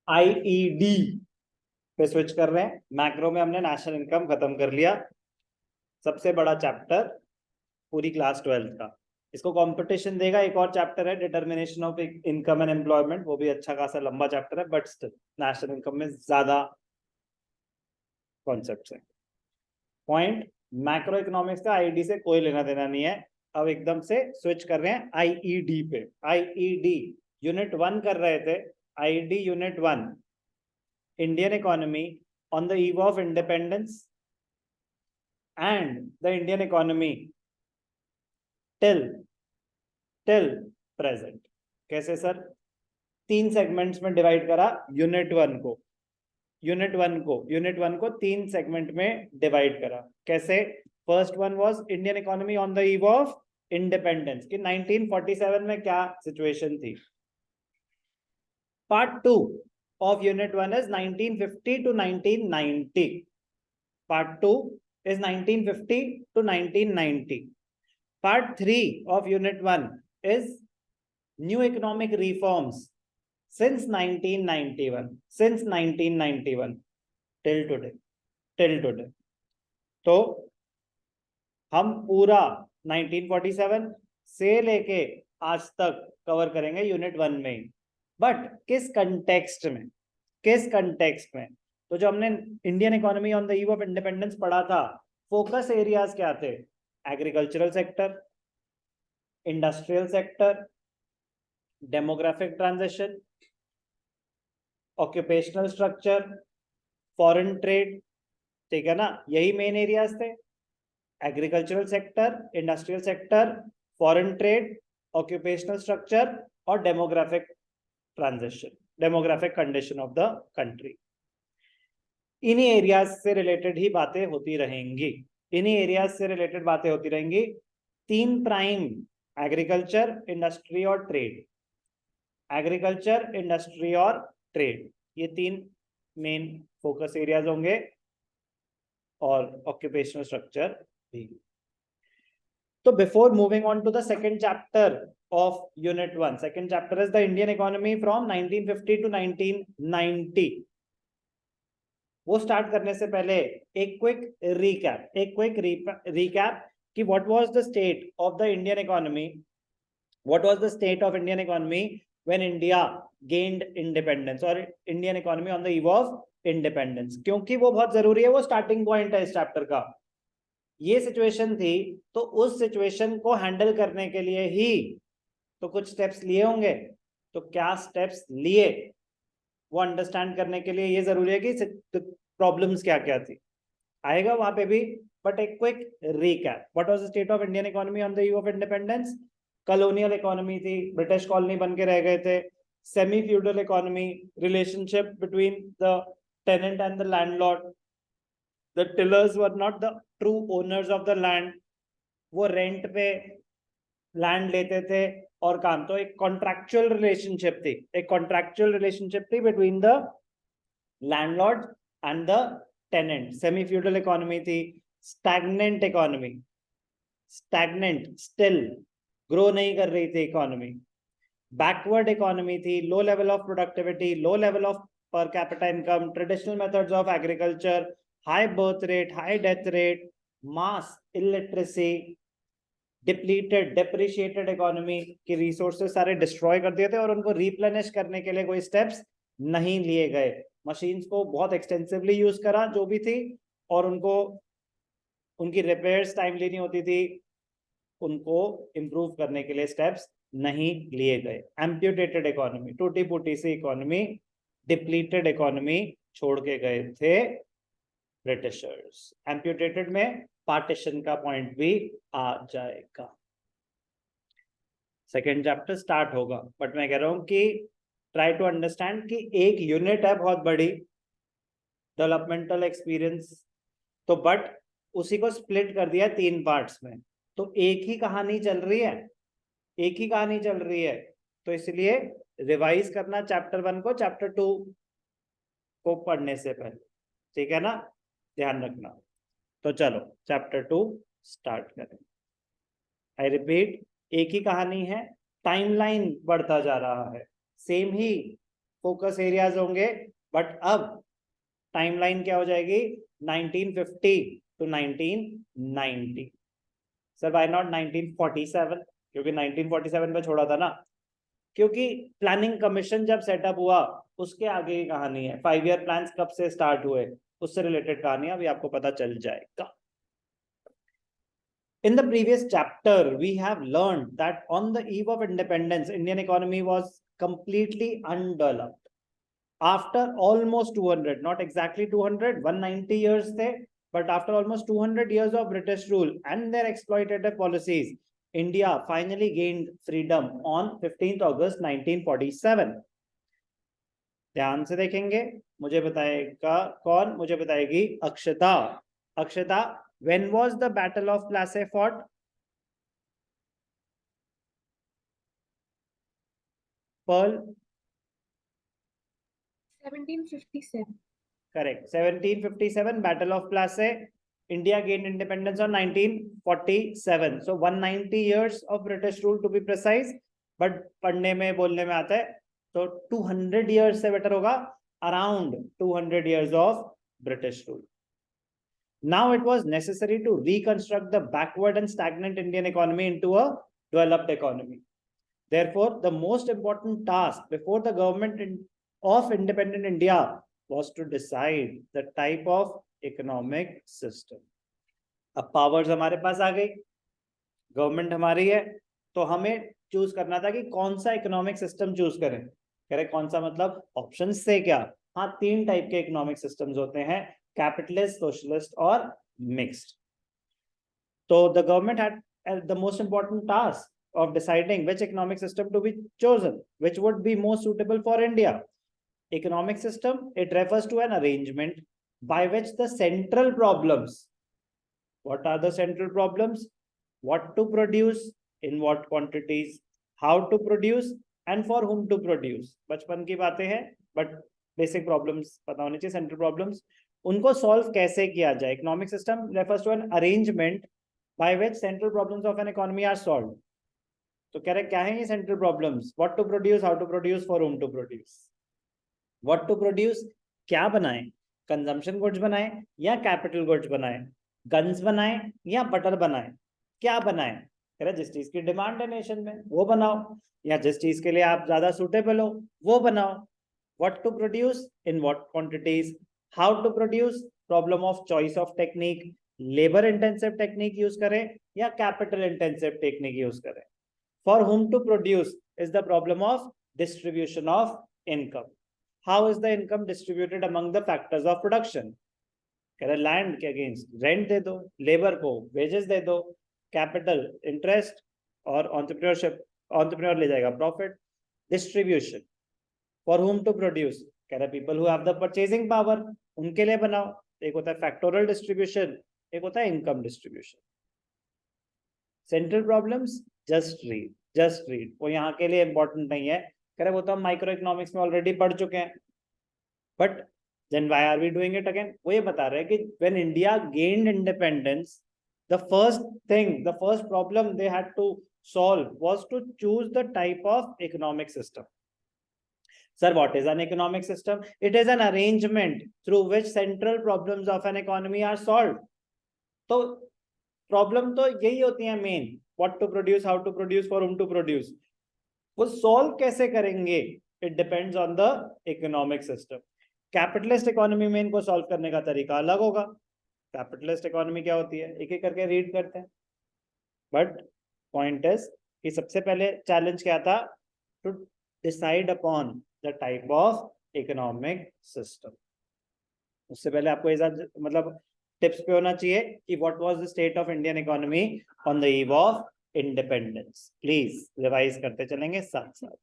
IED पे switch कर रहे हैं। मैक्रो में हमने नेशनल इनकम खत्म कर लिया, सबसे बड़ा चैप्टर पूरी क्लास 12th का। इसको कंपटीशन देगा एक और चैप्टर है determination of income and employment, वो भी अच्छा खासा लंबा चैप्टर है, बट स्टिल नेशनल इनकम में ज्यादा कॉन्सेप्ट्स है। पॉइंट, मैक्रो इकोनॉमिक्स का आईडी से कोई लेना देना नहीं है। अब एकदम से स्विच कर रहे हैं आईईडी पे। आईईडी यूनिट 1 कर रहे थे। ID unit 1, Indian economy on the eve of independence and the Indian economy till present. कैसे सर? 3 सेगमेंट्स में डिवाइड करा यूनिट 1 को। यूनिट वन को 3 सेगमेंट में डिवाइड करा। कैसे? First one was Indian economy on the eve of independence, कि 1947 में क्या सिचुएशन थी। Part 2 of unit 1 is 1950 to 1990। पार्ट 2 is 1950 to 1990. Part 3 of Unit 1 is new economic reforms since 1991. Since 1991 till today. तो हम पूरा 1947 से लेके आज तक कवर करेंगे यूनिट 1 में ही। बट किस कंटेक्स्ट में? तो जो हमने Indian economy on the eve of independence पढ़ा था, फोकस एरियाज क्या थे? Agricultural sector, industrial sector, demographic transition, occupational structure, foreign trade. ठीक है ना? यही मेन एरियाज थे। Agricultural sector, industrial sector, foreign trade, occupational structure और demographic transition, demographic condition of the country. इन्हीं एरियाज से रिलेटेड ही बातें होती रहेंगी। 3 प्राइम, एग्रीकल्चर, इंडस्ट्री और ट्रेड। ये 3 मेन फोकस एरियाज होंगे, और ऑक्यूपेशनल स्ट्रक्चर भी। तो before moving on to the second chapter of unit 1, second chapter is the Indian economy from 1950 to 1990। वो स्टार्ट करने से पहले एक क्विक रीकैप कि what was the state of the Indian economy, when India gained independence, और Indian economy on the eve of independence, क्योंकि वो बहुत जरूरी है, वो स्टार्टिंग पॉइंट है इस चैप्टर का। ये सिचुएशन थी, तो उस सिचुएशन को हैंडल करने के लिए ही तो कुछ स्टेप्स लिए होंगे। तो क्या स्टेप्स लिए वो अंडरस्टैंड करने के लिए ये जरूरी है कि प्रॉब्लम्स क्या क्या थी, आएगा वहां पे भी। बट एक quick recap, what was the state of Indian economy on the eve of independence? Colonial economy थी, ब्रिटिश कॉलोनी बन के रह गए थे। Semi feudal economy, relationship between the tenant and the landlord. The tillers were not the true owners of the land, वो rent पे land लेते थे और काम। तो एक कॉन्ट्रैक्चुअल रिलेशनशिप थी between the landlord and the tenant. Semi feudal economy थी। स्टैग्नेंट इकोनॉमी, स्टिल ग्रो नहीं कर रही थी इकोनॉमी। बैकवर्ड इकोनॉमी थी, low level of productivity, low level of per capita income, traditional methods of agriculture, high birth rate, high death rate, mass illiteracy, depreciated economy की resources सारे destroy कर दिए थे और उनको रिप्लेनिश करने के लिए कोई स्टेप्स नहीं लिए गए। मशीन्स को बहुत एक्सटेंसिवली यूज करा जो भी थी, और उनको उनकी रिपेयर्स टाइमली नहीं होती थी, उनको इंप्रूव करने के लिए स्टेप्स नहीं लिए गए। एम्प्यूटेटेड इकोनॉमी, टूटी फूटी सी इकोनॉमी, डिप्लीटेड इकोनॉमी छोड़ के गए थे ब्रिटिशर्स। एम्प्यूटेटेड में पार्टीशन का पॉइंट भी आ जाएगा। सेकेंड चैप्टर स्टार्ट होगा, बट मैं कह रहा हूं कि ट्राई टू अंडरस्टैंड कि एक यूनिट है बहुत बड़ी, डेवलपमेंटल एक्सपीरियंस, तो बट उसी को स्प्लिट कर दिया 3 पार्ट्स में। तो एक ही कहानी चल रही है, तो इसलिए रिवाइज करना चैप्टर 1 को चैप्टर 2 को पढ़ने से पहले, ठीक है ना? ध्यान रखना। तो चलो चैप्टर 2 स्टार्ट करें। आई रिपीट, एक ही कहानी है, टाइमलाइन बढ़ता जा रहा है, सेम ही फोकस एरियाज होंगे, बट अब टाइमलाइन क्या हो जाएगी 1950 टू 1990। Sir why not 1947? क्योंकि 1947 में छोड़ा था ना, क्योंकि प्लानिंग कमीशन जब सेटअप हुआ उसके आगे की कहानी है। 5 ईयर प्लान कब से स्टार्ट हुए उससे रिलेटेड कहानी अभी आपको पता चल जाएगा। In the previous chapter, we have learned that on the eve of independence, Indian economy was completely undeveloped. After almost 200, not exactly 200, 190 years there, but after almost 200 years of British rule and their exploitative policies, India finally gained freedom on 15th August 1947. ध्यान से देखेंगे, मुझे बताएगा कौन? मुझे बताएगी अक्षता। अक्षता, when was the Battle of Plassey fought? Pearl? 1757. Correct. 1757, Battle of Plassey. India gained independence on 1947. So 190 years of British rule to be precise. But पढ़ने में बोलने में आता है तो 200 years से better होगा, around 200 years of British rule. Now it was necessary to reconstruct the backward and stagnant Indian economy into a developed economy. Therefore, the most important task before the government of independent India was to decide the type of economic system. अब powers हमारे पास आ गई, government हमारी है, तो हमें choose करना था कि कौन सा इकोनॉमिक सिस्टम चूज करें। कह रहे कौन सा मतलब ऑप्शंस से क्या? हाँ, 3 टाइप के इकोनॉमिक सिस्टम्स होते हैं, कैपिटलिस्ट, सोशलिस्ट और मिक्स्ड। तो the government had the most important task of deciding which economic system to be chosen, which would be most suitable for India. Economic system, it refers to an arrangement by which the central problems, what are the central problems? What to produce, in what quantities, how to produce and for whom to produce. बचपन की बातें हैं, but basic problems पता होने चाहिए, central problems, उनको solve कैसे किया जाए। Economic system refers to an arrangement by which central problems of an economy are solved. तो कह रहे क्या है ये central problems? What to produce, how to produce, for whom to produce. What to produce, क्या बनाए, कंजम्पशन गुड्स बनाए या कैपिटल गुड्स बनाए, गन्स बनाए या बटर बनाए, क्या बनाए? कह रहे जिस चीज की डिमांड है नेशन में वो बनाओ, या जिस चीज के लिए आप ज्यादा सुटेबल हो वो बनाओ। What to produce, in what quantities, how to produce, problem of choice of technique, labour intensive technique use करें या कैपिटल इंटेंसिव टेक्निक यूज करें। For whom to produce is the problem of distribution of income. How is the income distributed among the factors of production? कह रहे land के against rent दे दो, labour को wages दे दो, capital interest और entrepreneurship, entrepreneur ले जाएगा profit. Distribution, for whom to produce, कह रहे people who have the purchasing power, उनके लिए बनाओ। एक होता है फैक्टोरियल डिस्ट्रीब्यूशन, एक होता है income distribution. Central problems just read वो यहाँ के लिए इंपॉर्टेंट नहीं है। कह रहे वो तो हम माइक्रो इकोनॉमिक्स में ऑलरेडी पढ़ चुके हैं, but then why are we doing it again? वो ये बता रहे हैं कि when India gained independence, the first problem they had to solve was to choose the type of economic system. Sir, what is an economic system? It is an arrangement through which central problems of an economy are solved. तो problem तो यही होती है main, what to produce, how to produce, for whom to produce. वो solve कैसे करेंगे? It depends on the economic system. Capitalist economy में इनको सॉल्व करने का तरीका अलग होगा। कैपिटलिस्ट इकोनॉमी क्या होती है, एक एक करके रीड करते हैं। बट पॉइंट इज कि सबसे पहले चैलेंज क्या था? To decide upon the type of economic system. उससे पहले आपको मतलब टिप्स पे होना चाहिए कि what was the state of Indian economy on the eve of independence. Please revise करते चलेंगे साथ साथ।